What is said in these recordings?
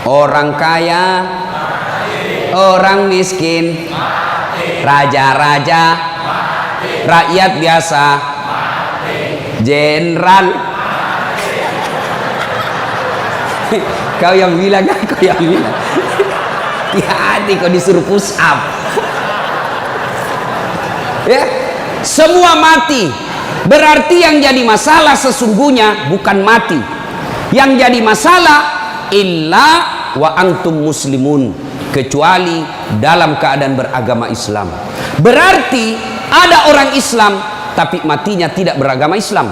Orang kaya, orang miskin, raja-raja, rakyat biasa, jenderal. Kau yang bilang, kau yang bilang. Hati-hati kau disuruh push up. Ya, semua mati. Berarti yang jadi masalah sesungguhnya bukan mati. Yang jadi masalah illa wa antum muslimun, kecuali dalam keadaan beragama Islam. Berarti ada orang Islam tapi matinya tidak beragama Islam.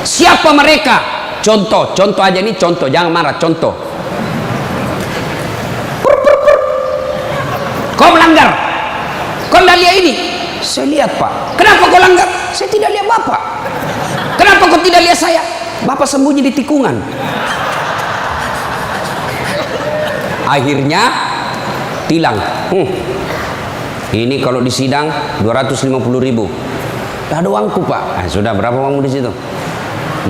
Siapa mereka? Contoh aja nih, contoh, jangan marah, contoh. Kau melanggar, kau tidak lihat ini. Saya lihat, Pak. Kenapa kau langgar? Saya tidak lihat Bapak. Kenapa kau tidak lihat saya? Bapak sembunyi di tikungan. Akhirnya tilang. Ini kalau di sidang 250.000. Tidak ada uangku, Pak. Sudah, berapa uangmu di situ?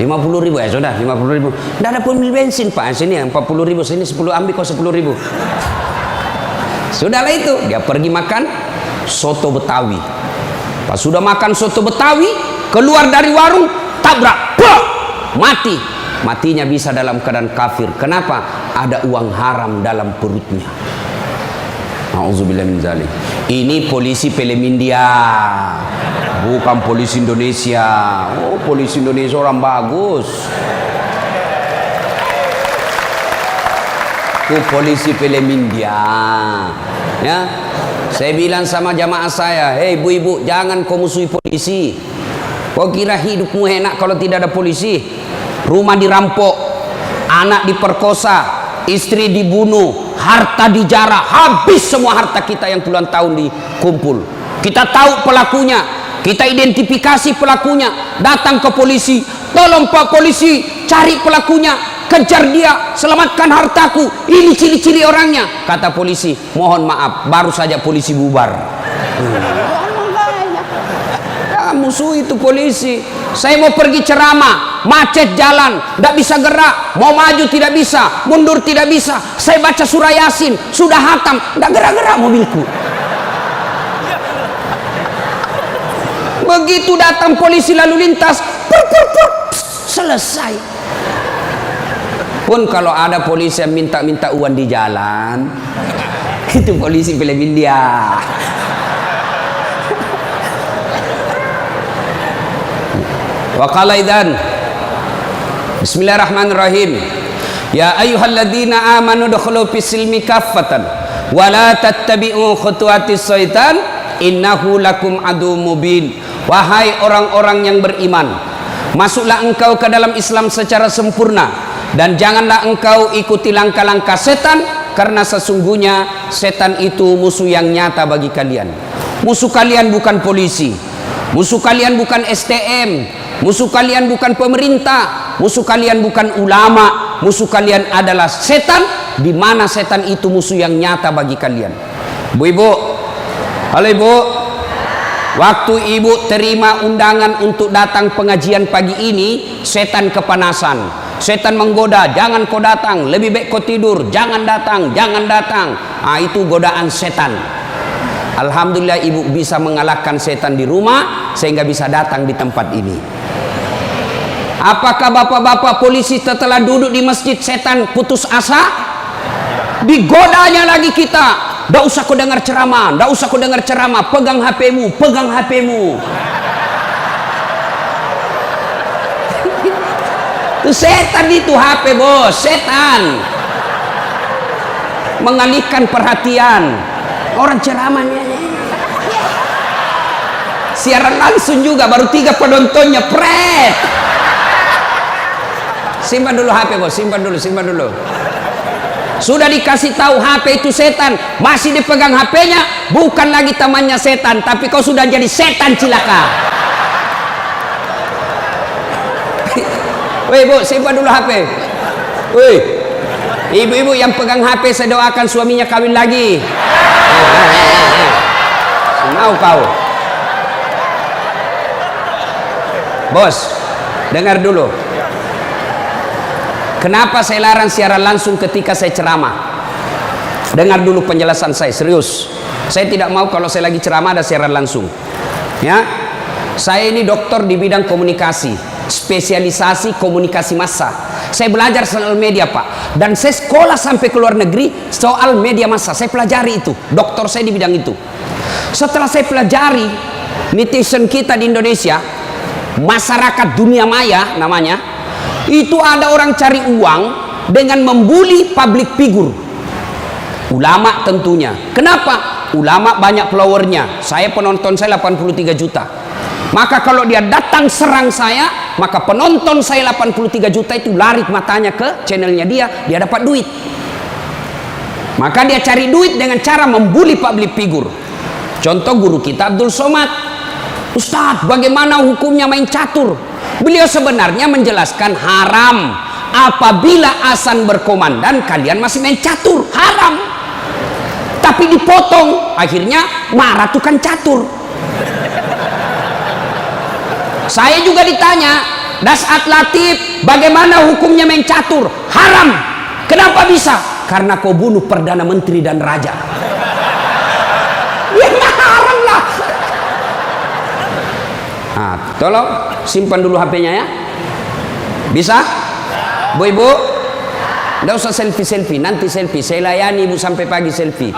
50.000. Ya sudah, 50.000. Tidak ada pun bensin, Pak. Sini 40.000. Sini 10, ambil kau 10.000. Sudahlah itu. Dia pergi makan soto Betawi. Pas sudah makan soto Betawi, keluar dari warung, tabrak, mati. Matinya bisa dalam keadaan kafir. Kenapa? Ada uang haram dalam perutnya. Nauzubillah min dzalik. Ini polisi film India, bukan polisi Indonesia. Oh, polisi Indonesia orang bagus. Itu polisi film India. Ya, saya bilang sama jamaah saya, hei ibu-ibu, jangan kau musuhi polisi. Kau kira hidupmu enak kalau tidak ada polisi? Rumah dirampok, anak diperkosa, istri dibunuh, harta dijarah, habis semua harta kita yang puluhan tahun dikumpul. Kita tahu pelakunya, kita identifikasi pelakunya, datang ke polisi, tolong Pak polisi, cari pelakunya, kejar dia, selamatkan hartaku, ini ciri-ciri orangnya. Kata polisi, mohon maaf, baru saja polisi bubar. Musuh itu polisi. Saya mau pergi ceramah, macet jalan, tidak bisa gerak, mau maju tidak bisa, mundur tidak bisa. Saya baca surah Yasin, sudah hatam, tidak gerak-gerak mobilku. Begitu datang polisi lalu lintas, selesai. Pun kalau ada polisi yang minta-minta uang di jalan, itu polisi film India. Wa qala idzan Bismillahirrahmanirrahim. Ya ayyuhalladzina amanu dukhulu fis-silmi kaffatan wa la tattabi'u khutuwatis syaitan innahu lakum adu mubin. Wahai orang-orang yang beriman, masuklah engkau ke dalam Islam secara sempurna dan janganlah engkau ikuti langkah-langkah setan, karena sesungguhnya setan itu musuh yang nyata bagi kalian. Musuh kalian bukan polisi, musuh kalian bukan STM, musuh kalian bukan pemerintah, musuh kalian bukan ulama, musuh kalian adalah setan, di mana setan itu musuh yang nyata bagi kalian. Bu-ibu, halo ibu, waktu ibu terima undangan untuk datang pengajian pagi ini, setan kepanasan, setan menggoda, jangan kau datang, lebih baik kau tidur, jangan datang, jangan datang. Itu godaan setan. Alhamdulillah ibu bisa mengalahkan setan di rumah sehingga bisa datang di tempat ini. Apakah bapak-bapak polisi setelah duduk di masjid setan putus asa? Digodanya lagi kita. Nggak usah kau dengar ceramah, nggak usah kau dengar ceramah, pegang HP-mu, pegang HP-mu. Itu setan, itu HP bos, setan. Mengalihkan perhatian. Orang ceramahnya siaran langsung juga, baru 3 penontonnya, pret. Simpan dulu HP bos, simpan dulu. Sudah dikasih tahu HP itu setan, masih dipegang HP-nya, bukan lagi temannya setan, tapi kau sudah jadi setan cilaka. Woi bu, simpan dulu HP. Woi, ibu-ibu yang pegang HP, saya doakan suaminya kawin lagi. Mau kau? Bos, dengar dulu. kenapa saya larang siaran langsung ketika saya ceramah? Dengar dulu penjelasan saya, serius. Saya tidak mau kalau saya lagi ceramah ada siaran langsung. Ya, saya ini dokter di bidang komunikasi, spesialisasi komunikasi massa. Saya belajar soal media, Pak, dan saya sekolah sampai ke luar negeri soal media massa. Saya pelajari itu, dokter saya di bidang itu. Setelah saya pelajari, netizen kita di Indonesia, masyarakat dunia maya namanya, itu ada orang cari uang dengan membuli public figure. Ulama tentunya. Kenapa? Ulama banyak followernya. Saya penonton saya 83 juta. Maka kalau dia datang serang saya, maka penonton saya 83 juta itu lari matanya ke channelnya dia dapat duit. Maka dia cari duit dengan cara membuli public figure. Contoh guru kita Abdul Somad. Ustadz, bagaimana hukumnya main catur? Beliau sebenarnya menjelaskan haram apabila azan berkomandan kalian masih main catur, haram. Tapi dipotong, akhirnya marah tukang catur. Saya juga ditanya, Dasat Latif, bagaimana hukumnya main catur? Haram. Kenapa bisa? Karena kau bunuh Perdana Menteri dan Raja. Ya haram lah. Nah, tolong simpan dulu HP-nya ya. Bisa? Bu Ibu? Nggak usah selfie-selfie, nanti selfie. Saya layani ibu sampai pagi selfie.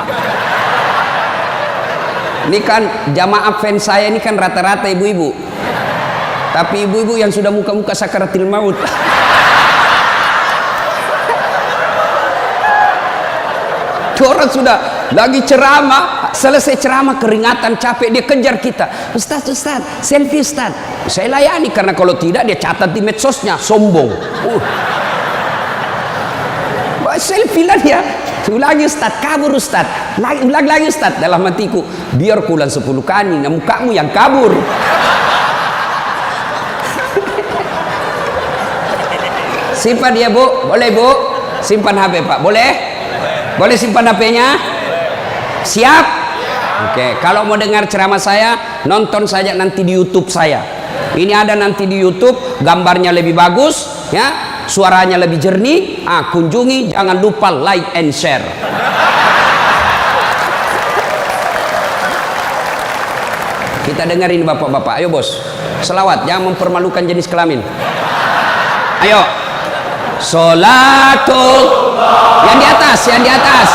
Ini kan jamaah fans saya ini kan rata-rata ibu-ibu. Tapi ibu-ibu yang sudah muka-muka sakaratil maut. Orang sudah lagi ceramah, selesai ceramah keringatan, capek, dia kejar kita. Ustaz, selfie Ustaz. Saya layani karena kalau tidak dia catat di medsosnya, sombong. Selfie lah dia. Ulangi Ustaz, kabur Ustaz. Ulang lagi Ustaz. Dalam hatiku, biar kulan 10 kali, nah mukamu yang kabur. Simpan dia Bu, boleh Bu? Simpan HP Pak, boleh? Boleh simpan HP-nya? Siap? Oke, kalau mau dengar ceramah saya, nonton saja nanti di YouTube saya. Ini ada nanti di YouTube, gambarnya lebih bagus, ya. Suaranya lebih jernih. Kunjungi, jangan lupa like and share. Kita dengerin bapak-bapak. Ayo bos, selawat, jangan mempermalukan jenis kelamin. Ayo, Sholatul, yang di atas, yang di atas.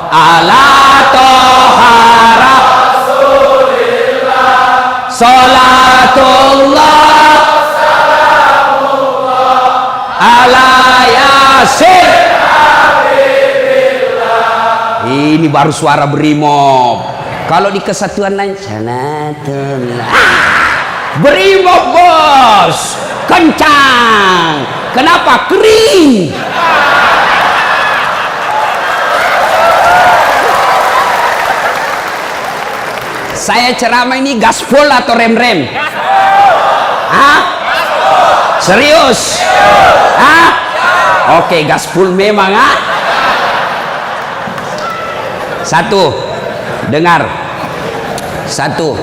Ala tohara Sholatullah ala yasin. Ini baru suara brimob. Kalau di kesatuan lain Sholatullah, brimob bos, kencang. Kenapa? Kering. Saya ceramah ini gaspol atau rem-rem? Hah? Serius? Hah? Oke, gaspol memang. Satu, dengar. Satu,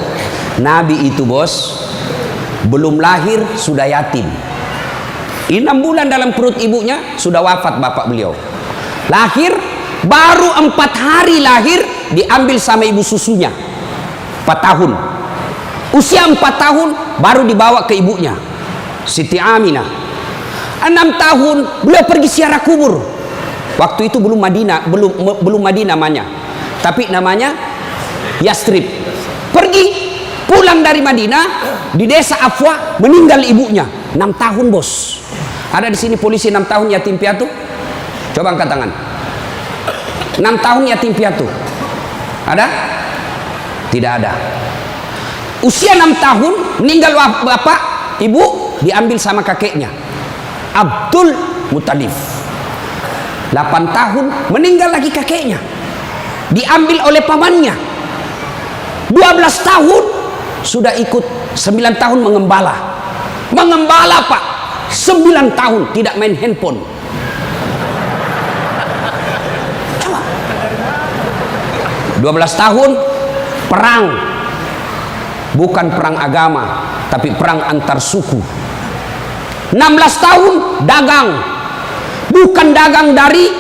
Nabi itu bos belum lahir sudah yatim. 6 bulan dalam perut ibunya sudah wafat bapak beliau. Lahir baru 4 hari lahir diambil sama ibu susunya. 4 tahun. Usia 4 tahun baru dibawa ke ibunya, Siti Aminah. 6 tahun beliau pergi ziarah kubur. Waktu itu belum Madinah, belum Madinah namanya, tapi namanya Yastrib. Pergi pulang dari Madinah, di desa Afwa meninggal ibunya. 6 tahun bos. Ada di sini polisi 6 tahun yatim piatu? Coba angkat tangan. 6 tahun yatim piatu. Ada? Tidak ada. Usia 6 tahun meninggal bapak, ibu diambil sama kakeknya Abdul Muttalib. 8 tahun meninggal lagi kakeknya, diambil oleh pamannya. 12 tahun sudah ikut, 9 tahun mengembala. Mengembala pak, 9 tahun tidak main handphone. Coba. 12 tahun perang, bukan perang agama tapi perang antar suku. 16 tahun dagang. Bukan dagang dari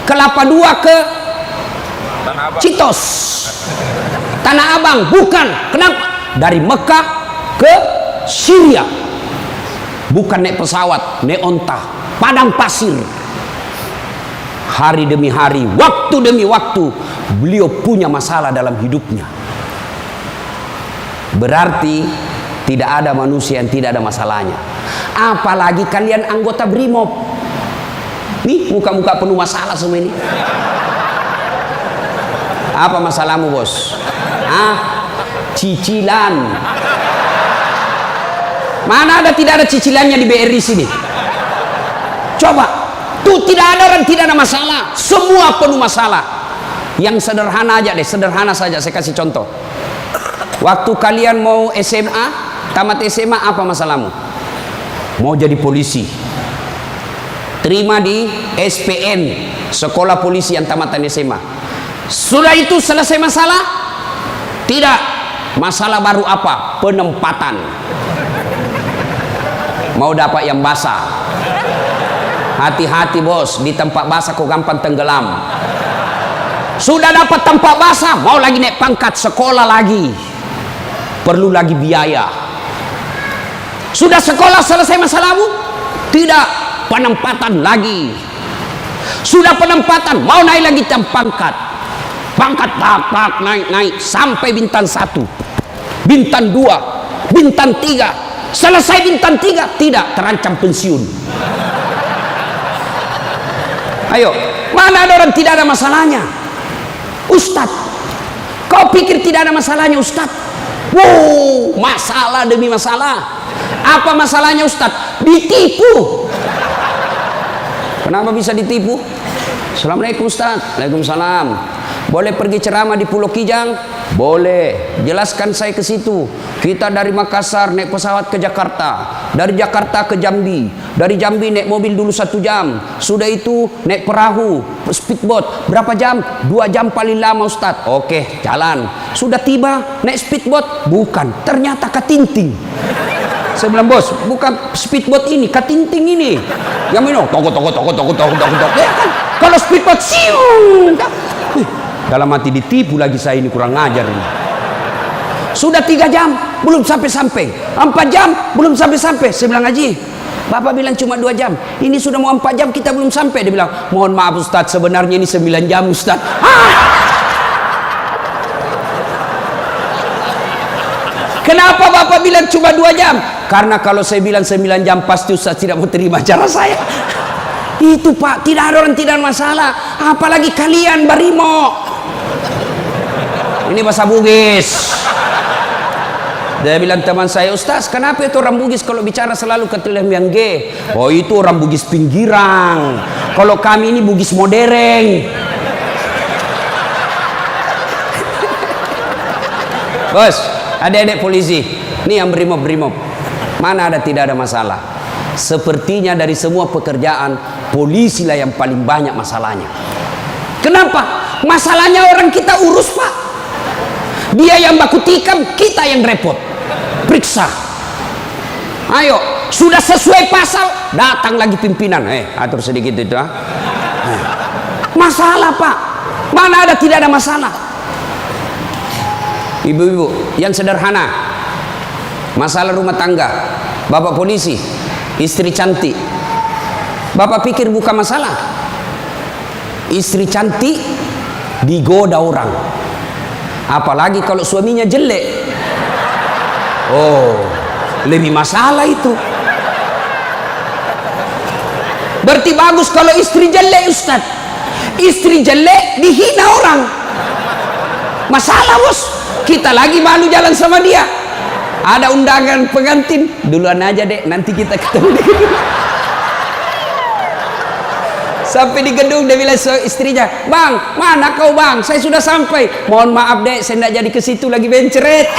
Kelapa II ke Citos, Tanah Abang, bukan. Kenapa? Dari Mekah ke Syria. Bukan naik pesawat, naik onta, padang pasir. Hari demi hari, waktu demi waktu, beliau punya masalah dalam hidupnya. Berarti tidak ada manusia yang tidak ada masalahnya. Apalagi kalian anggota BRIMOB. Nih muka-muka penuh masalah semua ini. Apa masalahmu, bos? Cicilan. Mana ada tidak ada cicilannya di BRI sini? Coba, tuh tidak ada orang tidak ada masalah. Semua penuh masalah. Yang sederhana aja deh, sederhana saja. Saya kasih contoh. Waktu kalian mau SMA, tamat SMA, apa masalahmu? Mau jadi polisi. Terima di SPN, Sekolah Polisi yang tamatan SMA. Sudah itu selesai masalah? Tidak. Masalah baru apa? Penempatan. Mau dapat yang basah. Hati-hati bos, di tempat basah kok gampang tenggelam. Sudah dapat tempat basah, mau lagi naik pangkat, sekolah lagi. Perlu lagi biaya. Sudah sekolah selesai masalahmu? Tidak. Penempatan lagi. Sudah penempatan, mau naik lagi jam pangkat. Pangkat tak naik sampai bintang 1, bintang 2, bintang 3. Selesai bintang 3, tidak, terancam pensiun. Ayo, mana ada orang tidak ada masalahnya? Ustadz, kau pikir tidak ada masalahnya Ustadz? Wow, masalah demi masalah. Apa masalahnya Ustadz? Ditipu. Kenapa bisa ditipu? Assalamualaikum Ustaz. Waalaikumsalam. Boleh pergi ceramah di Pulau Kijang? Boleh. Jelaskan saya ke situ. Kita dari Makassar naik pesawat ke Jakarta, dari Jakarta ke Jambi, dari Jambi naik mobil dulu 1 jam. Sudah itu naik perahu, speedboat. Berapa jam? 2 jam paling lama Ustaz. Oke, jalan. Sudah tiba naik speedboat? Bukan. Ternyata katinting. Saya bilang, bos, bukan speedboat ini, katinting ini. Yang minum, toko. Ya kan? Kalau speedboat, siung. Dalam hati ditipu lagi saya ini, kurang ngajar ini. Sudah 3 jam, belum sampai-sampai. 4 jam, belum sampai-sampai. Saya bilang, Haji, Bapak bilang cuma 2 jam. Ini sudah mau 4 jam, kita belum sampai. Dia bilang, mohon maaf Ustaz, sebenarnya ini 9 jam Ustaz. Kenapa Bapak bilang cuma 2 jam? Karena kalau saya bilang 9 jam pasti Ustaz tidak mau terima cara saya. Itu Pak, tidak ada orang tidak ada masalah. Apalagi kalian Barimo. Ini bahasa Bugis. Dia bilang teman saya, Ustaz, kenapa itu orang Bugis kalau bicara selalu ke yang G? Oh itu orang Bugis pinggiran. Kalau kami ini Bugis modern. Bos, adik-adik polisi, ini yang brimob. Mana ada tidak ada masalah. Sepertinya dari semua pekerjaan, polisi lah yang paling banyak masalahnya. Kenapa? Masalahnya orang kita urus Pak. Dia yang baku tikam, kita yang repot. Periksa. Ayo, sudah sesuai pasal, datang lagi pimpinan. Atur sedikit itu. Masalah Pak. Mana ada tidak ada masalah. Ibu-ibu, yang sederhana. Masalah rumah tangga, bapak polisi, istri cantik. Bapak pikir bukan masalah. Istri cantik digoda orang. Apalagi kalau suaminya jelek. Oh, lebih masalah itu. Berarti bagus kalau istri jelek Ustaz. Istri jelek dihina orang. Masalah bos. Kita lagi malu jalan sama dia. Ada undangan pengantin, duluan aja dek, nanti kita ketemu di gedung. Sampai di gedung dia bilang istrinya, bang, mana kau bang? Saya sudah sampai. Mohon maaf dek, saya tidak jadi ke situ lagi benceret.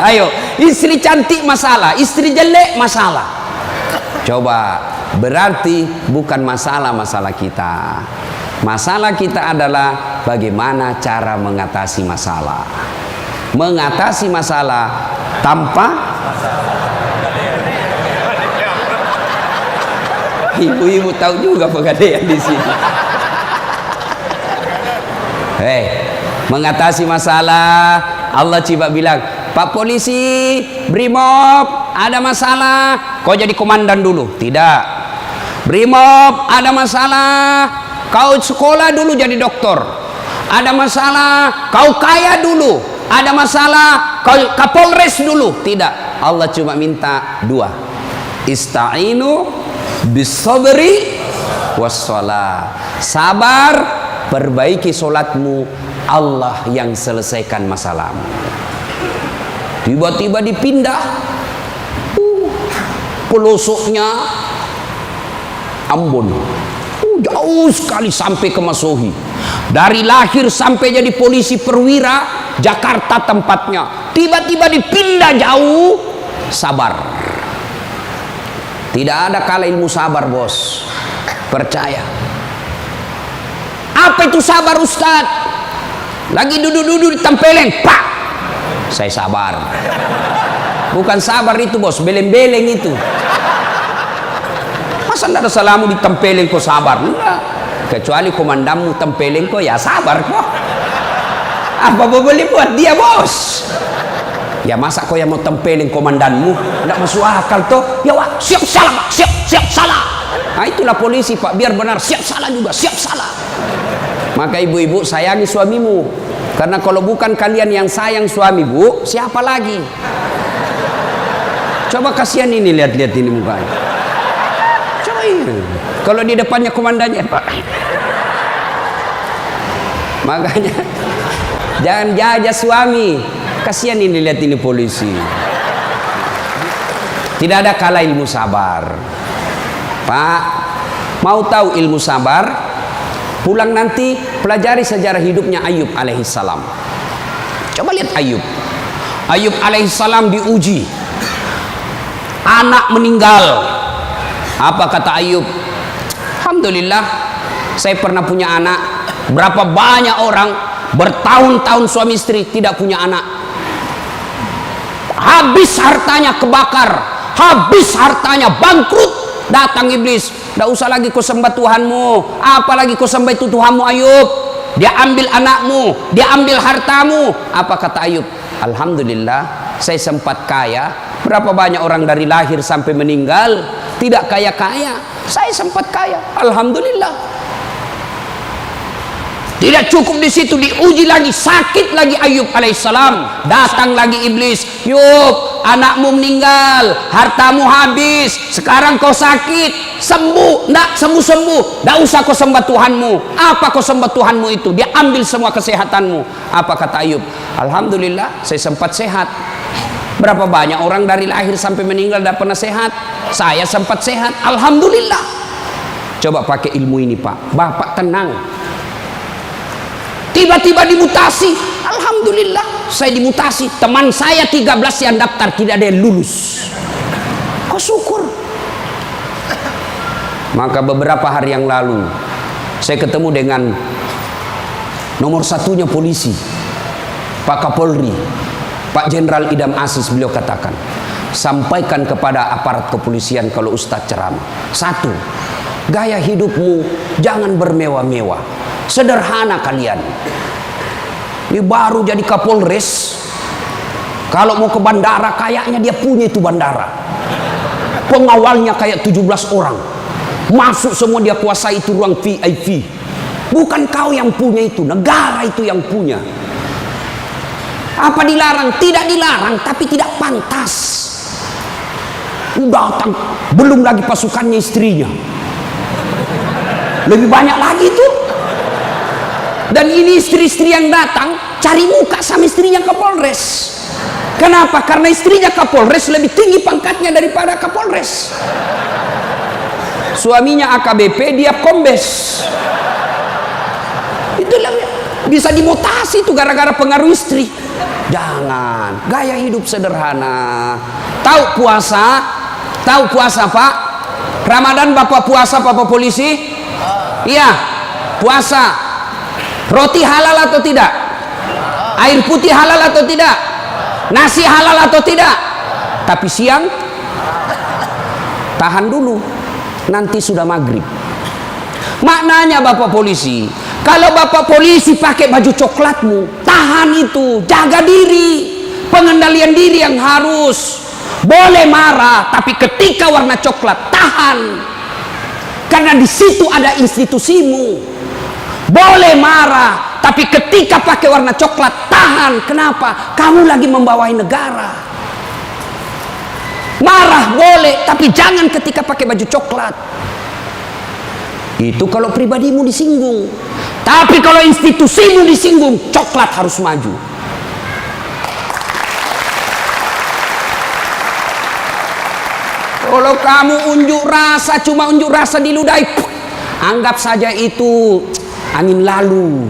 Ayo, istri cantik masalah, istri jelek masalah. Coba, berarti bukan masalah kita. Masalah kita adalah bagaimana cara mengatasi masalah. Mengatasi masalah tanpa Ibu-ibu tahu juga pegadaian di sini. Mengatasi masalah, Allah coba bilang, Pak polisi, Brimob, ada masalah, kau jadi komandan dulu. Tidak. Brimob, ada masalah, kau sekolah dulu jadi dokter. Ada masalah, kau kaya dulu. Ada masalah, kau Kapolres dulu. Tidak. Allah cuma minta dua. Ista'inu bis-sabri was-shalah. Sabar, perbaiki solatmu, Allah yang selesaikan masalahmu. Tiba-tiba dipindah pelosoknya Ambon, jauh sekali sampai ke Masohi. Dari lahir sampai jadi polisi perwira, Jakarta tempatnya. Tiba-tiba dipindah jauh. Sabar. Tidak ada kalah ilmu sabar, bos. Percaya. Apa itu sabar, Ustaz? Lagi duduk-duduk di tempeleng, pak. Saya sabar. Bukan sabar itu, bos, beleng-beleng itu. Masa tidak ada salamu di tempeleng kok sabar? Enggak. Kecuali komandanmu tempeleng kok, ya sabar kok. Apa boleh buat dia, bos? Ya masa kau yang mau tempelin komandanmu? Tidak masuk akal toh. Ya wah, siap salah pak, siap salah. Nah itulah polisi pak, biar benar siap salah juga, siap salah. Maka ibu-ibu sayangi suamimu, karena kalau bukan kalian yang sayang suami bu, siapa lagi? Coba kasihan ini, lihat-lihat ini mukanya. Coba ini, kalau di depannya komandannya pak. Makanya jangan jajah suami. Kasihan ini, lihat ini polisi. Tidak ada kalah ilmu sabar. Pak, mau tahu ilmu sabar? Pulang nanti pelajari sejarah hidupnya Ayub alaihissalam. Coba lihat Ayub. Ayub alaihissalam diuji. Anak meninggal. Apa kata Ayub? Alhamdulillah, saya pernah punya anak. Berapa banyak orang bertahun-tahun suami istri tidak punya anak. Habis hartanya kebakar, habis hartanya bangkrut. Datang iblis, tidak usah lagi kau sembah Tuhanmu, apalagi kau sembah itu Tuhanmu Ayub. Dia ambil anakmu, dia ambil hartamu. Apa kata Ayub? Alhamdulillah, saya sempat kaya. Berapa banyak orang dari lahir sampai meninggal tidak kaya-kaya, saya sempat kaya. Alhamdulillah. Tidak cukup di situ, diuji lagi, sakit lagi Ayub alaihissalam. Datang lagi iblis, Yub, anakmu meninggal, hartamu habis, sekarang kau sakit, sembuh, ndak sembuh-sembuh, ndak usah kau sembah Tuhanmu. Apa kau sembah Tuhanmu itu? Dia ambil semua kesehatanmu. Apa kata Ayub? Alhamdulillah, saya sempat sehat. Berapa banyak orang dari lahir sampai meninggal tidak pernah sehat? Saya sempat sehat, alhamdulillah. Coba pakai ilmu ini pak, bapak tenang. Tiba-tiba dimutasi, alhamdulillah saya dimutasi. Teman saya 13 yang daftar tidak ada yang lulus. Kau syukur. Maka beberapa hari yang lalu saya ketemu dengan nomor satunya polisi, Pak Kapolri, Pak Jenderal Idam Aziz. Beliau katakan, sampaikan kepada aparat kepolisian kalau Ustadz ceramah. Satu, gaya hidupmu jangan bermewah-mewah. Sederhana kalian. Ini baru jadi Kapolres. Kalau mau ke bandara, kayaknya dia punya itu bandara. Pengawalnya kayak 17 orang. Masuk semua, dia kuasai itu ruang VIP. Bukan kau yang punya itu, negara itu yang punya. Apa dilarang? Tidak dilarang, tapi tidak pantas. Datang, belum lagi pasukannya istrinya. Lebih banyak lagi itu. Dan ini istri-istri yang datang cari muka sama istrinya Kapolres. Kenapa? Karena istrinya Kapolres lebih tinggi pangkatnya daripada Kapolres. Suaminya AKBP, dia kombes. Itulah bisa dimutasi itu gara-gara pengaruh istri. Jangan, gaya hidup sederhana. Tahu puasa? Tahu puasa pak? Ramadan bapak puasa, bapak polisi? Iya, puasa. Roti halal atau tidak? Air putih halal atau tidak? Nasi halal atau tidak? Tapi siang tahan dulu. nanti sudah maghrib. Maknanya Bapak polisi, kalau Bapak polisi pakai baju coklatmu, tahan itu, jaga diri. Pengendalian diri yang harus. Boleh marah, tapi ketika warna coklat, tahan. Karena di situ ada institusimu. Boleh marah, tapi ketika pakai warna coklat, tahan. Kenapa? Kamu lagi membawai negara. Marah boleh, tapi jangan ketika pakai baju coklat. Itu kalau pribadimu disinggung. Tapi kalau institusimu disinggung, coklat harus maju. Kalau kamu unjuk rasa, cuma unjuk rasa diludahi, anggap saja itu angin lalu.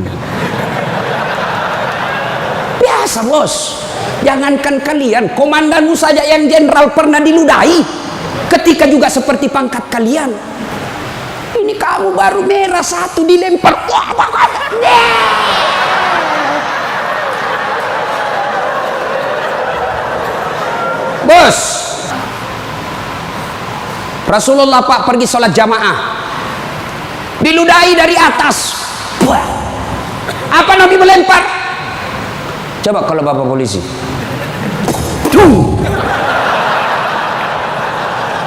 Biasa bos. Jangankan kalian, komandanmu saja yang jenderal pernah diludahi. Ketika juga seperti pangkat kalian. Ini kamu baru merah satu dilempar. Bos, Rasulullah Pak pergi sholat jamaah, diludahi dari atas. Apa Nabi melempar? Coba kalau Bapak polisi.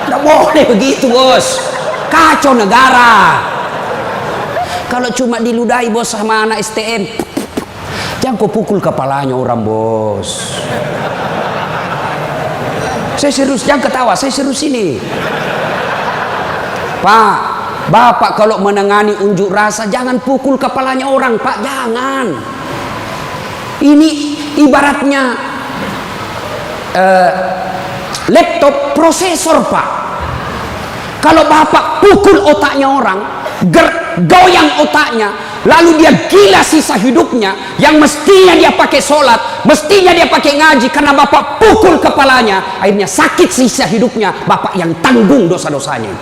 Tidak boleh begitu bos, kacau negara. Kalau cuma diludahi bos sama anak STM, jangan kau pukul kepalanya orang bos. Saya serius, jangan ketawa, saya serius ini. Pak, Bapak kalau menangani unjuk rasa jangan pukul kepalanya orang, Pak, jangan. Ini ibaratnya laptop prosesor, Pak. Kalau Bapak pukul otaknya orang, goyang otaknya, lalu dia gila sisa hidupnya, yang mestinya dia pakai sholat, mestinya dia pakai ngaji, karena Bapak pukul kepalanya, akhirnya sakit sisa hidupnya, Bapak yang tanggung dosa-dosanya.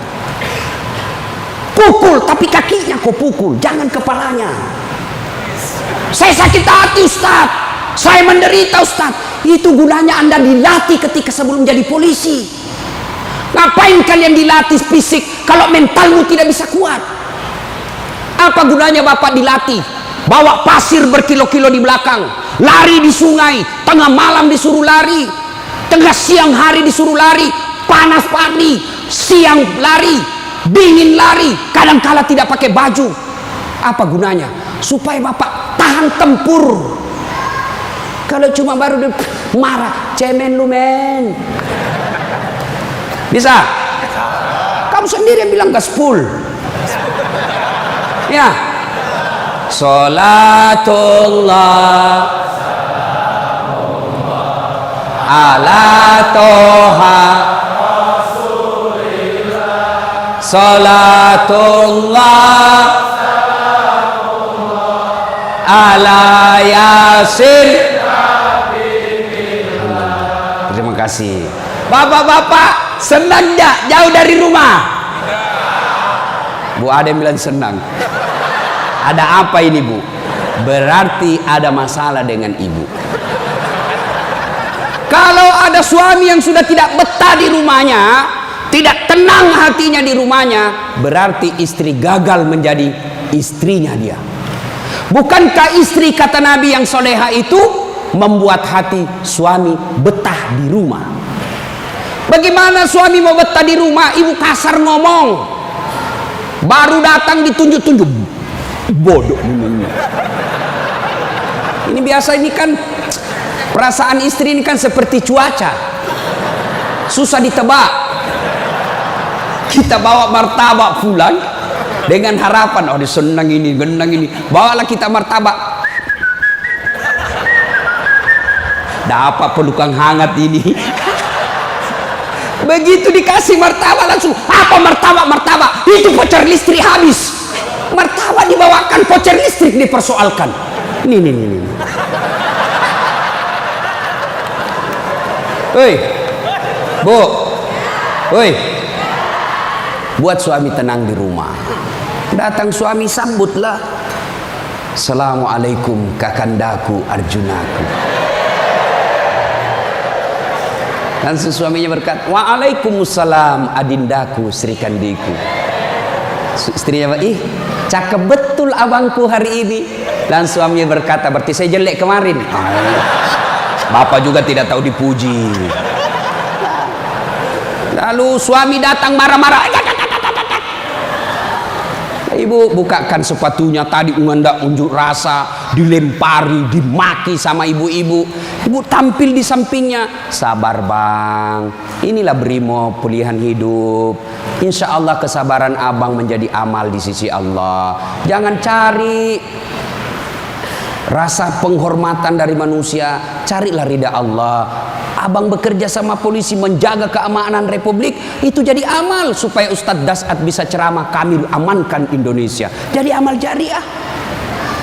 Pukul, tapi kakinya kau pukul, jangan kepalanya. Saya sakit hati Ustaz, saya menderita Ustaz. Itu gunanya Anda dilatih ketika sebelum jadi polisi. Ngapain kalian dilatih fisik kalau mentalmu tidak bisa kuat? Apa gunanya Bapak dilatih? Bawa pasir berkilo-kilo di belakang, lari di sungai, tengah malam disuruh lari, tengah siang hari disuruh lari, panas pagi, siang lari, dingin lari, kadang-kala tidak pakai baju. Apa gunanya? Supaya Bapak tahan tempur. Kalau cuma baru marah, cemen lu men. Bisa? Kamu sendiri yang bilang gaspol. Ya. Salatullah ala toha salatullah ala yasin. Terima kasih. Bapak-bapak senang gak jauh dari rumah? Bu Ade bilang senang. Ada apa ini Bu? Berarti ada masalah dengan ibu. Kalau ada suami yang sudah tidak betah di rumahnya, tidak tenang hatinya di rumahnya, berarti istri gagal menjadi istrinya dia. Bukankah istri kata Nabi yang soleha itu membuat hati suami betah di rumah? Bagaimana suami mau betah di rumah? Ibu kasar ngomong, baru datang ditunjuk-tunjuk, bodoh ini. Ini biasa, ini kan perasaan istri ini kan seperti cuaca, susah ditebak. Kita bawa martabak pulang dengan harapan, oh senang ini, genang ini, bawalah kita martabak. Dapat pelukan hangat ini. Begitu dikasih martabak langsung, apa martabak? Itu voucher listrik habis. Martabak dibawakan, voucher listrik dipersoalkan. Nih. Woi, Bu, woi, buat suami tenang di rumah. Datang suami sambutlah. Assalamualaikum kakandaku Arjunaku. Langsung suaminya berkata, waalaikumsalam adindaku Sri Kandiku. Istrinya, ih cakep betul abangku hari ini. Dan suaminya berkata, berarti saya jelek kemarin. Bapak juga tidak tahu dipuji. Lalu suami datang marah-marah. Ibu bukakan sepatunya tadi, hendak unjuk rasa, dilempari, dimaki sama ibu-ibu. Ibu tampil di sampingnya, sabar bang, inilah brimo pilihan hidup. Insya Allah kesabaran abang menjadi amal di sisi Allah. Jangan cari rasa penghormatan dari manusia, carilah ridha Allah. Abang bekerja sama polisi menjaga keamanan Republik, itu jadi amal supaya Ustadz Dasat bisa ceramah, kami amankan Indonesia, jadi amal jariah.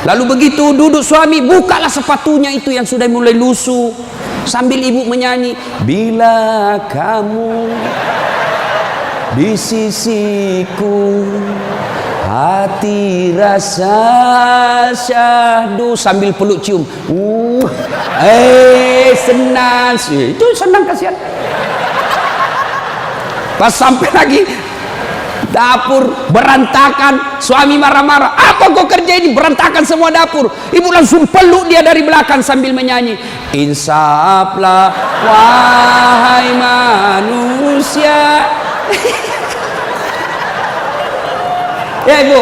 Lalu begitu duduk suami, bukalah sepatunya itu yang sudah mulai lusuh, sambil ibu menyanyi, bila kamu di sisiku hati rasa syahdu, sambil peluk cium. Senang sih, itu senang kasihan. Pas sampai lagi dapur berantakan, suami marah-marah, apa kau kerja ini, berantakan semua dapur. Ibu langsung peluk dia dari belakang sambil menyanyi, insaflah wahai manusia. Ya ibu,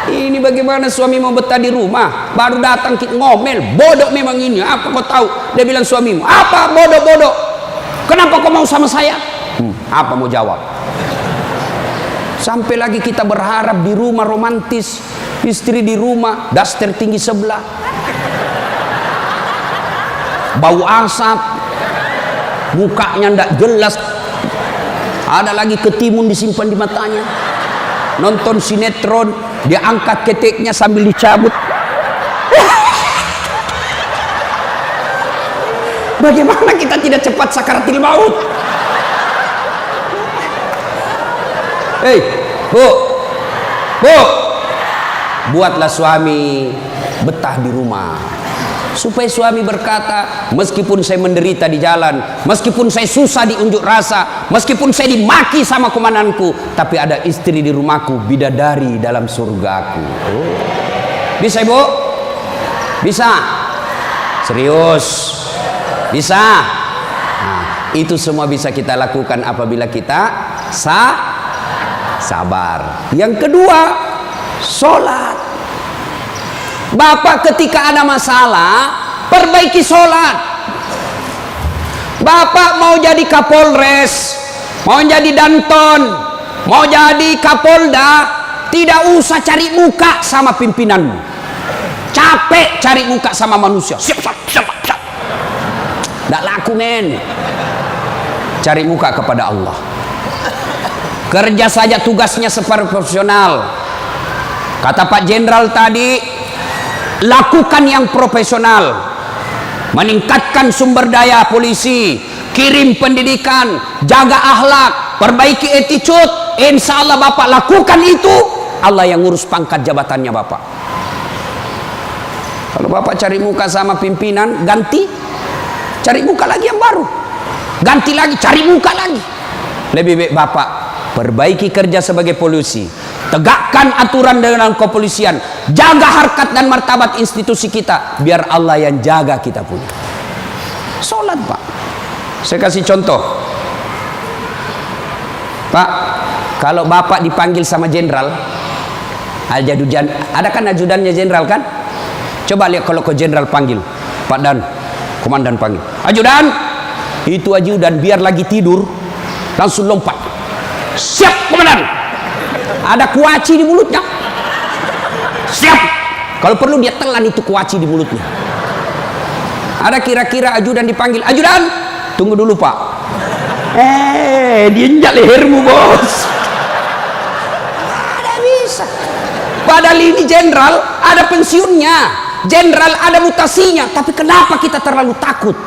ini bagaimana suami mau betah di rumah, baru datang ngomel, bodoh memang ini, apa kau tahu? Dia bilang suamimu, apa bodoh-bodoh? Kenapa kau mau sama saya? Apa mau jawab? Sampai lagi kita berharap di rumah romantis, istri di rumah, daster tinggi sebelah, bau asap, mukanya ndak jelas, ada lagi ketimun disimpan di matanya. Nonton sinetron, dia angkat keteknya sambil dicabut. Bagaimana kita tidak cepat sakaratil maut? Hei, bu, buatlah suami betah di rumah, supaya suami berkata, meskipun saya menderita di jalan, meskipun saya susah di unjuk rasa, meskipun saya dimaki sama komandanku, tapi ada istri di rumahku, bidadari dalam surgaku. Bisa ibu? Bisa? Serius? Bisa? Nah, itu semua bisa kita lakukan apabila kita sabar. Yang kedua, sholat. Bapak ketika ada masalah, perbaiki sholat. Bapak mau jadi Kapolres, mau jadi Danton, mau jadi Kapolda, tidak usah cari muka sama pimpinanmu. Capek cari muka sama manusia. Siap. Tidak laku men. Cari muka kepada Allah. Kerja saja tugasnya seperti profesional. Kata Pak Jenderal tadi, lakukan yang profesional, meningkatkan sumber daya polisi, kirim pendidikan, jaga akhlak, perbaiki attitude. Insya Allah Bapak lakukan itu, Allah yang ngurus pangkat jabatannya Bapak. Kalau Bapak cari muka sama pimpinan, ganti, cari muka lagi yang baru, ganti lagi, cari muka lagi. Lebih baik Bapak perbaiki kerja sebagai polisi, tegakkan aturan dengan kepolisian, jaga harkat dan martabat institusi kita, biar Allah yang jaga kita punya. Sholat Pak. Saya kasih contoh Pak, kalau Bapak dipanggil sama jenderal, ajudan, ada kan ajudannya jenderal kan? Coba lihat kalau ke jenderal panggil, Pak Dan, komandan panggil, ajudan, itu ajudan biar lagi tidur langsung lompat, siap komandan, ada kuaci di mulutnya, siap, kalau perlu dia telan itu kuaci di mulutnya. Ada kira-kira ajudan dipanggil, ajudan, tunggu dulu Pak, diinjak lehermu bos. Ada bisa. Padahal ini jenderal ada pensiunnya, jenderal ada mutasinya, tapi kenapa kita terlalu takut?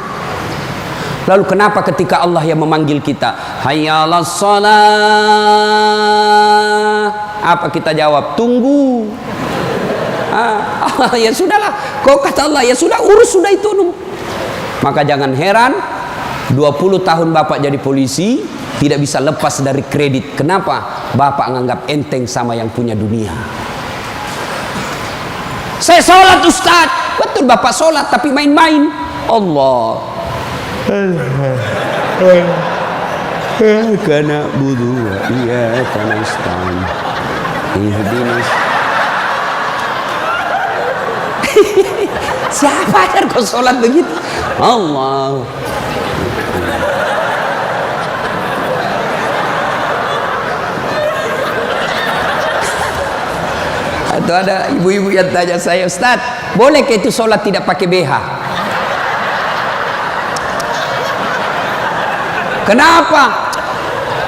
Lalu kenapa ketika Allah yang memanggil kita, hayya 'alas shalah, apa kita jawab? Tunggu. Ya sudahlah, kau kata Allah, ya sudah, urus sudah itu. Maka jangan heran 20 tahun Bapak jadi polisi, tidak bisa lepas dari kredit. Kenapa? Bapak nganggap enteng sama yang punya dunia. Saya sholat Ustaz. Betul Bapak sholat, tapi main-main. Allah. Karena budu, iya karena istan. Siapa ajar kau sholat begitu? Allah. Atau ada ibu-ibu yang tanya saya, Ustaz, boleh ke itu sholat tidak pakai BH? Kenapa?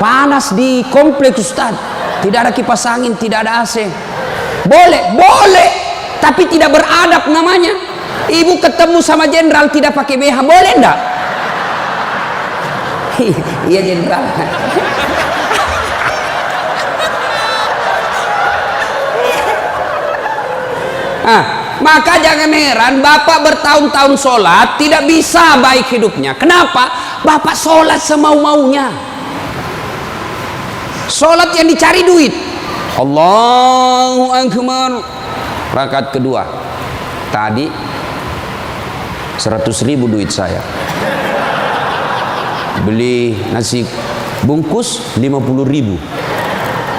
Panas di kompleks Ustaz, tidak ada kipas angin, tidak ada AC. Boleh, boleh, tapi tidak beradab namanya. Ibu ketemu sama jenderal tidak pakai BH, boleh enggak? Iya jenderal. Maka jangan heran Bapak bertahun-tahun sholat tidak bisa baik hidupnya. Kenapa? Bapak sholat semau-maunya. Sholat yang dicari duit. Allahu Akbar. Rakaat kedua. Tadi 100.000 duit saya. Beli nasi bungkus 50.000.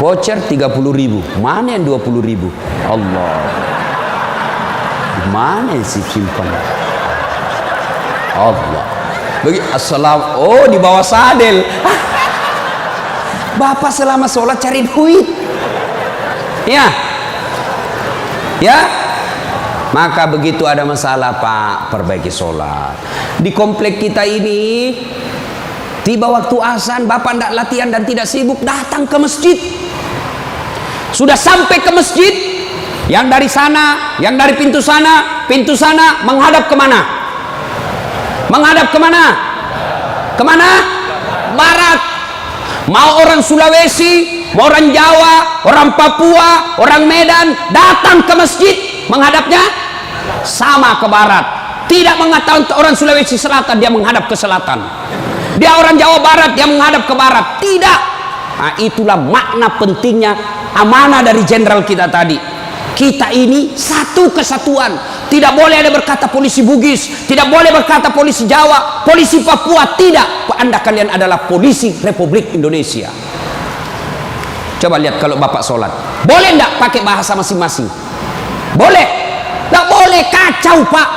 Voucher 30.000. Mana yang 20.000? Allah. Mana sih simpan? Allah. Assalam. Oh, di bawah sadel. Bapak selama sholat cari duit. Ya. Ya. Maka begitu ada masalah Pak, perbaiki sholat. Di komplek kita ini, tiba waktu azan, Bapak tidak latihan dan tidak sibuk, datang ke masjid. Sudah sampai ke masjid, yang dari sana, yang dari pintu sana menghadap kemana? Menghadap kemana? Kemana? Barat. Mau orang Sulawesi, mau orang Jawa, orang Papua, orang Medan, datang ke masjid, menghadapnya sama ke barat. Tidak mengatakan orang Sulawesi Selatan dia menghadap ke selatan, dia orang Jawa Barat dia menghadap ke barat. Tidak. Nah, itulah makna pentingnya amanah dari jenderal kita tadi. Kita ini satu kesatuan. Tidak boleh ada berkata polisi Bugis, tidak boleh berkata polisi Jawa, polisi Papua. Tidak. Anda kalian adalah polisi Republik Indonesia. Coba lihat kalau Bapak sholat, boleh enggak pakai bahasa masing-masing? Boleh? Enggak boleh, kacau Pak.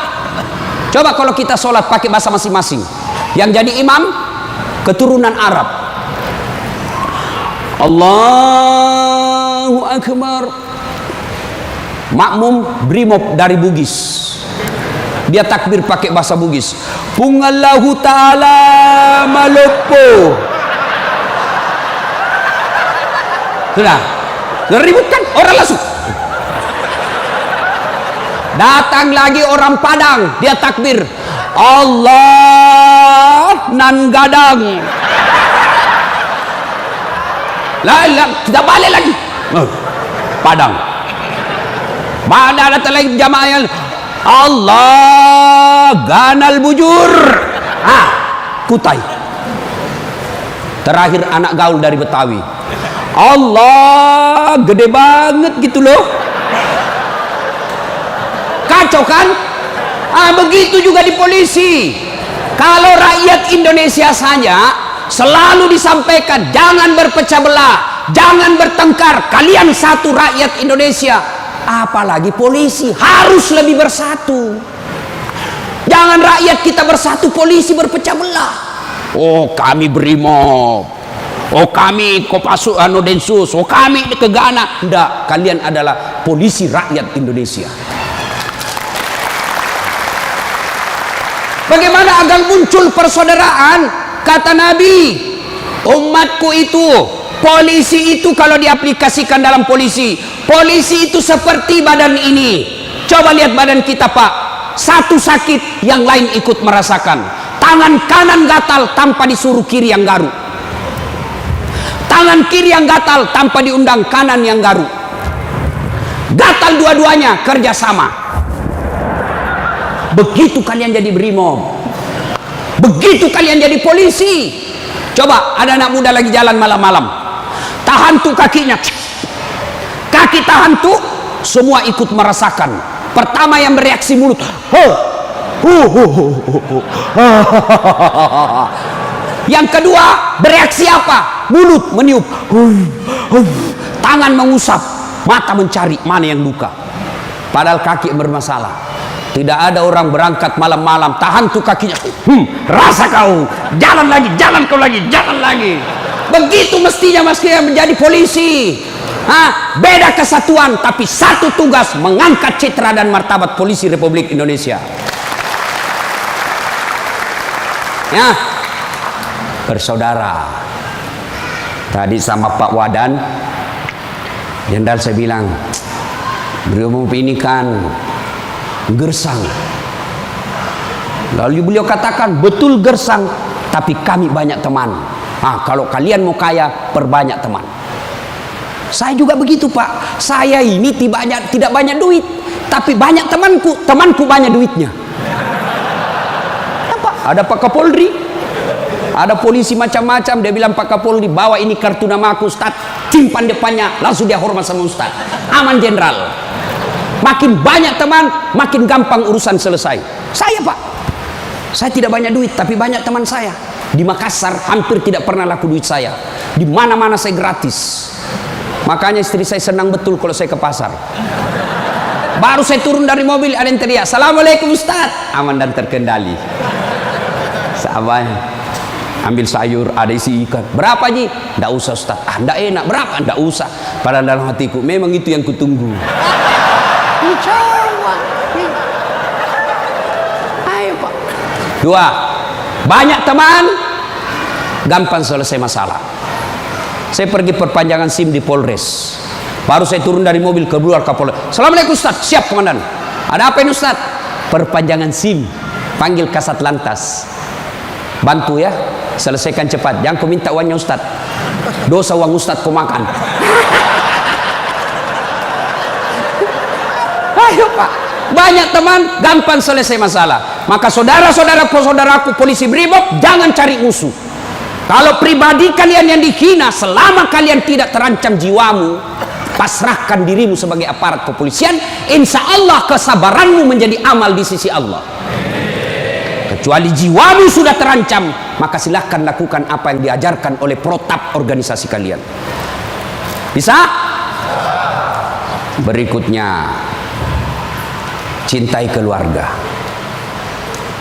Coba kalau kita sholat pakai bahasa masing-masing. Yang jadi imam keturunan Arab. Allahu Akbar. Makmum brimob dari Bugis, dia takbir pakai bahasa Bugis. Pungallahu ta'ala malopo. Sudah ribut kan orang langsung. Datang lagi orang Padang, dia takbir Allah nan gadang. Lah kita balik lagi Padang. Mana datang lagi jamaah yang Allah ganal bujur. Kutai. Terakhir anak gaul dari Betawi. Allah gede banget gitu loh. Kacau kan? Begitu juga di polisi. Kalau rakyat Indonesia saja selalu disampaikan jangan berpecah belah, jangan bertengkar, kalian satu rakyat Indonesia. Apalagi polisi harus lebih bersatu. Jangan rakyat kita bersatu, polisi berpecah belah. Oh kami brimob, oh kami Kopassus Densus, oh kami Kegana. Enggak, kalian adalah polisi rakyat Indonesia. Bagaimana agar muncul persaudaraan? Kata Nabi, umatku itu, polisi itu kalau diaplikasikan dalam polisi itu seperti badan ini. Coba lihat badan kita Pak, satu sakit yang lain ikut merasakan. Tangan kanan gatal tanpa disuruh kiri yang garuk, tangan kiri yang gatal tanpa diundang kanan yang garuk. Gatal dua-duanya kerjasama. Begitu kalian jadi brimob, Begitu kalian jadi polisi, coba ada anak muda lagi jalan malam-malam, tahan tuh kakinya, kaki tahan tuh, semua ikut merasakan. Pertama yang bereaksi mulut, yang kedua bereaksi apa? Mulut meniup, tangan mengusap, mata mencari mana yang luka, padahal kaki bermasalah. Tidak ada orang berangkat malam-malam tahan tuh kakinya, rasa kau, jalan lagi, jalan kau lagi, jalan lagi. Begitu mestinya menjadi polisi. Beda kesatuan tapi satu tugas, mengangkat citra dan martabat polisi Republik Indonesia. Ya, bersaudara. Tadi sama Pak Wadan, Jenderal saya bilang, beliau ini kan gersang. Lalu beliau katakan, betul gersang, tapi kami banyak teman. Kalau kalian mau kaya, perbanyak teman. Saya juga begitu, Pak. Saya ini tidak banyak duit, tapi banyak temanku. Temanku banyak duitnya. Apa? Ada Pak Kapolri, ada polisi macam-macam. Dia bilang, Pak Kapolri, bawa ini kartu nama aku, Ustaz. Simpan depannya, langsung dia hormat sama Ustaz. Aman, Jenderal. Makin banyak teman, makin gampang urusan selesai. Saya, Pak, saya tidak banyak duit, tapi banyak teman saya. Di Makassar hampir tidak pernah laku duit saya. Di mana-mana saya gratis. Makanya istri saya senang betul kalau saya ke pasar. Baru saya turun dari mobil, ada yang teriak, Assalamualaikum Ustaz. Aman dan terkendali. Sahabat, ambil sayur, ada isi ikan. Berapa Ji? Nggak usah Ustaz. Nggak enak. Berapa? Nggak usah. Padahal dalam hatiku, memang itu yang kutunggu. Ayo Pak. Dua, banyak teman, gampang selesai masalah. Saya pergi perpanjangan SIM di Polres. Baru saya turun dari mobil, keluar Kapolres. Assalamualaikum Ustaz. Siap Komandan. Ada apa ini Ustaz? Perpanjangan SIM. Panggil Kasat Lantas. Bantu ya, selesaikan cepat. Jangan kau minta uangnya Ustaz. Dosa uang Ustaz kau makan. Ayo Pak, banyak teman, gampang selesai masalah. Maka saudaraku polisi Brimob, jangan cari musuh. Kalau pribadi kalian yang dihina, selama kalian tidak terancam jiwamu, pasrahkan dirimu sebagai aparat kepolisian, insya Allah kesabaranmu menjadi amal di sisi Allah. Kecuali jiwamu sudah terancam, maka silahkan lakukan apa yang diajarkan oleh protap organisasi kalian. Bisa? Berikutnya, cintai keluarga.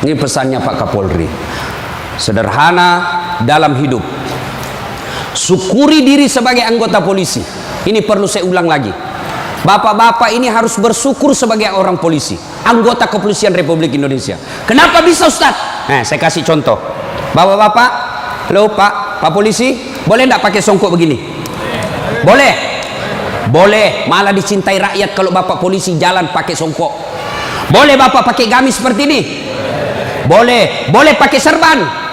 Ini pesannya Pak Kapolri. Sederhana dalam hidup. Syukuri diri sebagai anggota polisi. Ini perlu saya ulang lagi. Bapak-bapak ini harus bersyukur sebagai orang polisi, anggota kepolisian Republik Indonesia. Kenapa bisa Ustaz? Saya kasih contoh. Bapak-bapak, halo Pak polisi, boleh enggak pakai songkok begini? Boleh. Boleh, malah dicintai rakyat kalau Bapak polisi jalan pakai songkok. Boleh Bapak pakai gamis seperti ini? Boleh. Boleh pakai serban?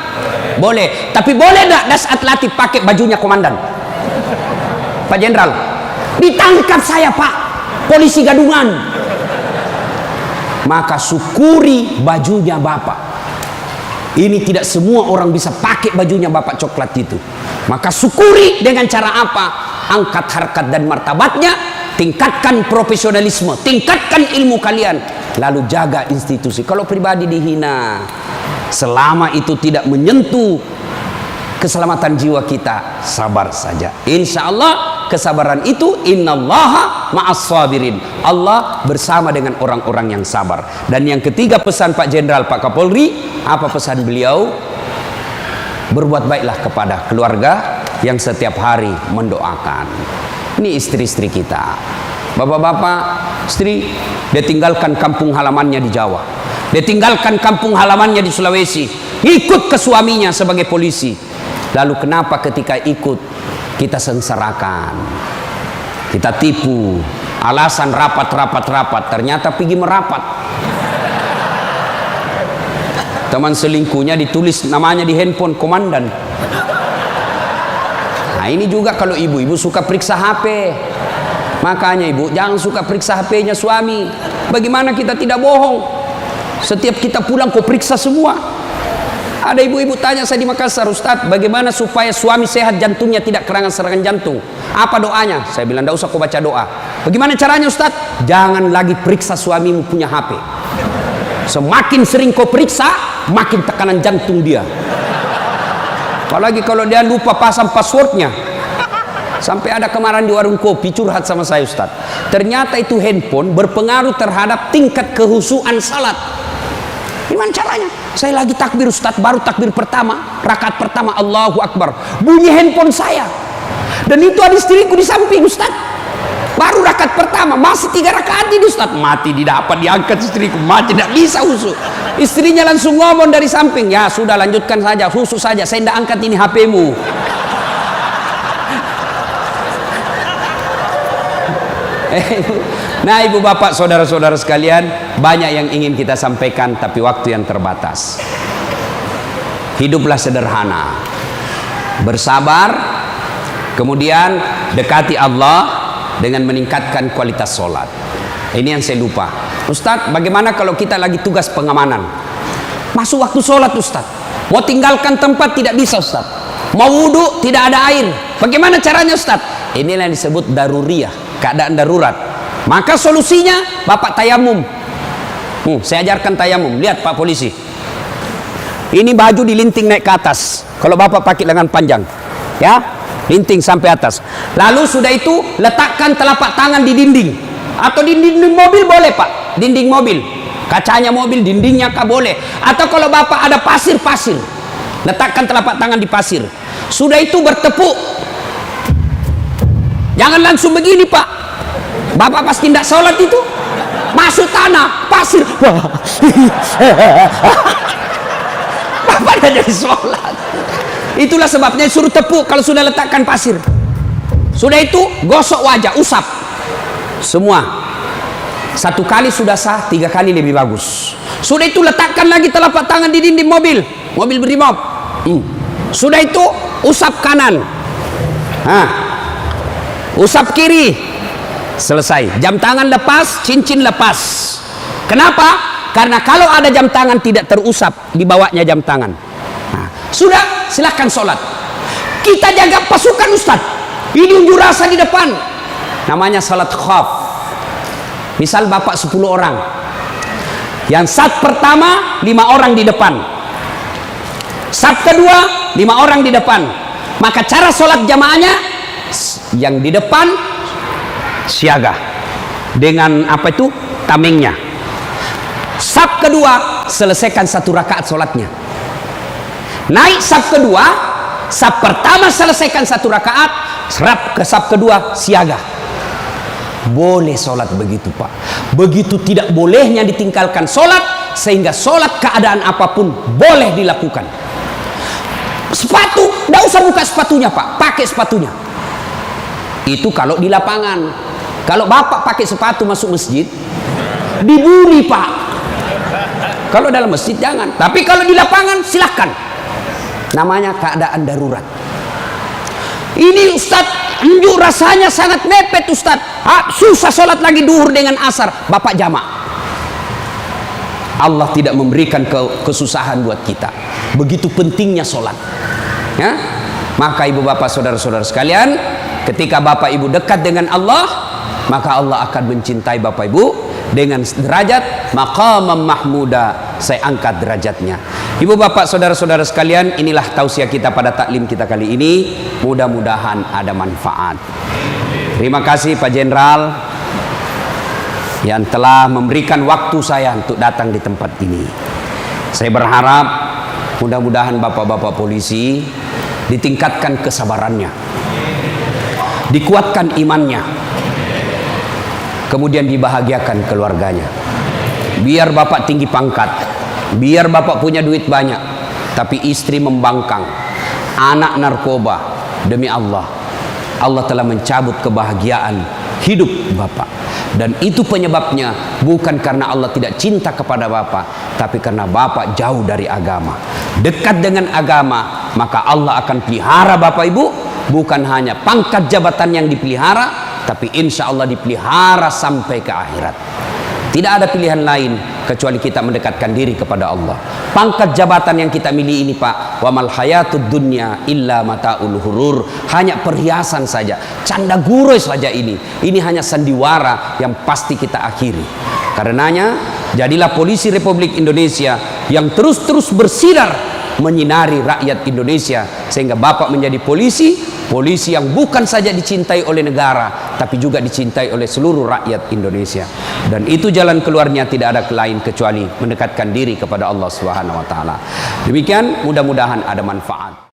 Boleh. Tapi boleh enggak das atletik pakai bajunya komandan? Pak Jenderal, ditangkap saya Pak, polisi gadungan. Maka syukuri bajunya Bapak. Ini tidak semua orang bisa pakai bajunya Bapak coklat itu. Maka syukuri dengan cara apa? Angkat harkat dan martabatnya, tingkatkan profesionalisme, tingkatkan ilmu kalian, lalu jaga institusi. Kalau pribadi dihina, selama itu tidak menyentuh keselamatan jiwa kita, sabar saja. Insya Allah kesabaran itu, innallaha ma'as sabirin. Allah bersama dengan orang-orang yang sabar. Dan yang ketiga pesan Pak Jenderal, Pak Kapolri, apa pesan beliau? Berbuat baiklah kepada keluarga yang setiap hari mendoakan. Ini istri-istri kita. Bapak-bapak, istri, dia tinggalkan kampung halamannya di Jawa. Dia tinggalkan kampung halamannya di Sulawesi. Ikut ke suaminya sebagai polisi. Lalu kenapa ketika ikut kita sengsarakan, kita tipu, alasan rapat, ternyata pergi merapat. Teman selingkuhnya ditulis namanya di handphone komandan. Nah ini juga kalau ibu-ibu suka periksa HP. Makanya ibu jangan suka periksa HP-nya suami. Bagaimana kita tidak bohong? Setiap kita pulang kau periksa semua. Ada ibu-ibu tanya saya di Makassar, Ustadz, bagaimana supaya suami sehat jantungnya tidak serangan jantung? Apa doanya? Saya bilang, tidak usah kau baca doa. Bagaimana caranya Ustadz? Jangan lagi periksa suamimu punya HP. Semakin sering kau periksa, makin tekanan jantung dia. Apalagi kalau dia lupa pasang passwordnya. Sampai ada kemarin di warung kopi curhat sama saya, Ustadz. Ternyata itu handphone berpengaruh terhadap tingkat kehusuan salat. Gimana caranya? Saya lagi takbir, Ustadz, baru takbir pertama, rakaat pertama, Allahu Akbar, bunyi handphone saya. Dan itu ada istriku di samping, Ustadz. Baru rakaat pertama, masih 3 rakaat ini, Ustadz. Mati didapat, diangkat istriku, mati tidak bisa husu. Istrinya langsung ngomong dari samping, ya sudah lanjutkan saja, husu saja, saya tidak angkat ini HP-mu. Nah, ibu bapak, saudara-saudara sekalian, banyak yang ingin kita sampaikan, tapi waktu yang terbatas. Hiduplah sederhana, bersabar, kemudian dekati Allah dengan meningkatkan kualitas sholat. Ini yang saya lupa, Ustadz, bagaimana kalau kita lagi tugas pengamanan, masuk waktu sholat, Ustadz, mau tinggalkan tempat tidak bisa, Ustadz, mau wudhu tidak ada air, bagaimana caranya, Ustadz? Inilah yang disebut daruriyah, keadaan darurat. Maka solusinya bapak tayamum. Saya ajarkan tayamum. Lihat Pak Polisi, ini baju dilinting naik ke atas. Kalau bapak pakai lengan panjang, ya, linting sampai atas. Lalu sudah itu letakkan telapak tangan di dinding, atau di dinding mobil boleh Pak, dinding mobil, kacanya mobil, dindingnya kah boleh. Atau kalau bapak ada pasir, letakkan telapak tangan di pasir. Sudah itu bertepuk. Jangan langsung begini Pak. Bapak pasti tidak sholat itu, masuk tanah, pasir. Bapak tidak jadi sholat. Itulah sebabnya suruh tepuk kalau sudah letakkan pasir. Sudah itu gosok wajah, usap. Semua. 1 kali sudah sah, 3 kali lebih bagus. Sudah itu letakkan lagi telapak tangan di dinding mobil berimob. Sudah itu usap kanan. Usap kiri. Selesai. Jam tangan lepas, cincin lepas. Kenapa? Karena kalau ada jam tangan tidak terusap, dibawanya jam tangan. Sudah, silahkan sholat. Kita jaga pasukan, Ustadz. Ini unjuk rasa di depan. Namanya salat khaf. Misal bapak 10 orang. Yang saf pertama 5 orang di depan. Saf kedua 5 orang di depan. Maka cara sholat jamaahnya, yang di depan siaga dengan apa itu, tamengnya. Saf kedua selesaikan 1 rakaat sholatnya. Naik saf kedua, saf pertama selesaikan 1 rakaat, serap ke saf kedua siaga. Boleh sholat begitu Pak. Begitu tidak bolehnya ditinggalkan sholat, sehingga sholat keadaan apapun boleh dilakukan. Sepatu, tidak usah buka sepatunya Pak, pakai sepatunya. Itu kalau di lapangan. Kalau bapak pakai sepatu masuk masjid, dibully Pak. Kalau dalam masjid jangan, tapi kalau di lapangan silahkan. Namanya keadaan darurat. Ini Ustadz, unjuk rasanya sangat mepet Ustadz. Susah sholat lagi duhur dengan asar, bapak jamak. Allah tidak memberikan kesusahan buat kita. Begitu pentingnya sholat, ya? Maka ibu bapak, saudara-saudara sekalian, ketika bapak ibu dekat dengan Allah, maka Allah akan mencintai bapak ibu dengan derajat maqamam mahmuda. Saya angkat derajatnya. Ibu bapak, saudara-saudara sekalian, inilah tausiah kita pada taklim kita kali ini. Mudah-mudahan ada manfaat. Terima kasih Pak Jenderal yang telah memberikan waktu saya untuk datang di tempat ini. Saya berharap mudah-mudahan bapak-bapak polisi ditingkatkan kesabarannya, dikuatkan imannya, kemudian dibahagiakan keluarganya. Biar bapak tinggi pangkat, biar bapak punya duit banyak, tapi istri membangkang, anak narkoba, demi Allah, Allah telah mencabut kebahagiaan hidup bapak. Dan itu penyebabnya bukan karena Allah tidak cinta kepada bapak, tapi karena bapak jauh dari agama. Dekat dengan agama, maka Allah akan pelihara bapak ibu. Bukan hanya pangkat jabatan yang dipelihara, tapi insya Allah dipelihara sampai ke akhirat. Tidak ada pilihan lain kecuali kita mendekatkan diri kepada Allah. Pangkat jabatan yang kita miliki ini Pak, wa mal hayatud dunya illa mataul hurur, hanya perhiasan saja, canda guroi saja ini hanya sandiwara yang pasti kita akhiri. Karenanya jadilah polisi Republik Indonesia yang terus bersinar menyinari rakyat Indonesia, sehingga Bapak menjadi polisi yang bukan saja dicintai oleh negara, tapi juga dicintai oleh seluruh rakyat Indonesia. Dan itu jalan keluarnya tidak ada lain kecuali mendekatkan diri kepada Allah Subhanahu wa taala. Demikian, mudah-mudahan ada manfaat.